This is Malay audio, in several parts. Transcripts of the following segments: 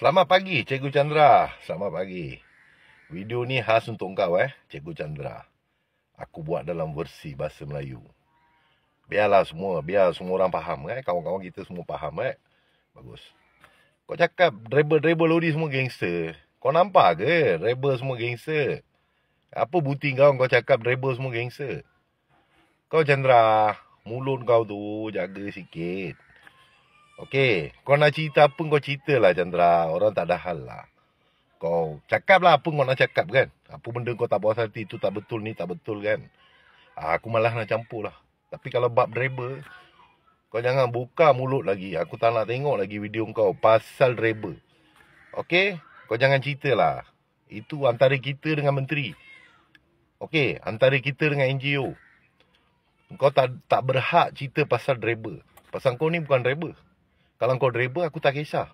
Selamat pagi, Cikgu Chandra. Selamat pagi. Video ni khas untuk kau, Cikgu Chandra. Aku buat dalam versi bahasa Melayu. Biar semua orang faham, kawan-kawan kita semua faham, Bagus. Kau cakap driver lori semua gangster. Kau nampak ke driver semua gangster? Apa bukti kau cakap driver semua gangster? Kau Chandra, mulut kau tu jaga sikit. Okey, kau nak cerita apa kau ceritalah Chandra. Orang tak ada hal lah. Kau cakap lah apa kau nak cakap kan. Apa benda kau tak puas hati tu tak betul ni tak betul kan. Aku malah nak campur lah. Tapi kalau bab driver, kau jangan buka mulut lagi. Aku tak nak tengok lagi video kau pasal driver. Okey, kau jangan cerita lah. Itu antara kita dengan menteri. Okey, antara kita dengan NGO. Kau tak berhak cerita pasal driver. Pasal kau ni bukan driver. Kalau kau driver, aku tak kisah.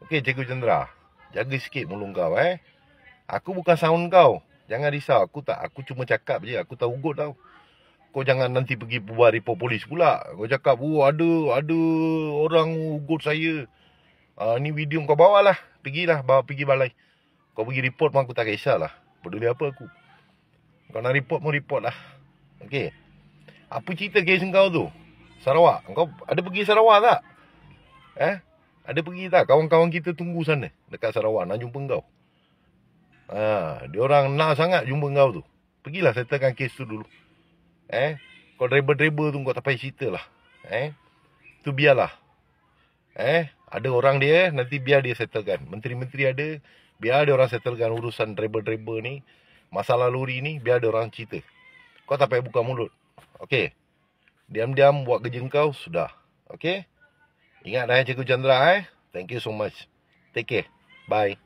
Okey, Cikgu Chandra. Jaga sikit mulut kau, Aku bukan sound kau. Jangan risau. Aku cuma cakap je. Aku tak ugut tau. Kau jangan nanti pergi buat report polis pula. Kau cakap, ada orang ugut saya. Ni video kau bawa lah. Pergi balai. Kau pergi report pun aku tak kisah lah. Peduli apa aku. Kau nak report pun report lah. Okey. Apa cerita kes kau tu? Sarawak. Kau ada pergi Sarawak tak? Ada pergi tak? Kawan-kawan kita tunggu sana dekat Sarawak nak jumpa kau. Diorang nak sangat jumpa kau tu. Pergilah settlekan kes tu dulu. Kau driver tu kau tak payah cerita lah. Tu biarlah. Ada orang dia, nanti biar dia settlekan. Menteri-menteri ada, biar dia orang settlekan urusan driver ni. Masalah lori ni, biar dia orang cerita. Kau tak payah buka mulut. Okey. Diam-diam buat kerja kau, sudah. Okey. Ingat Cikgu Chandra, Thank you so much. Take care. Bye.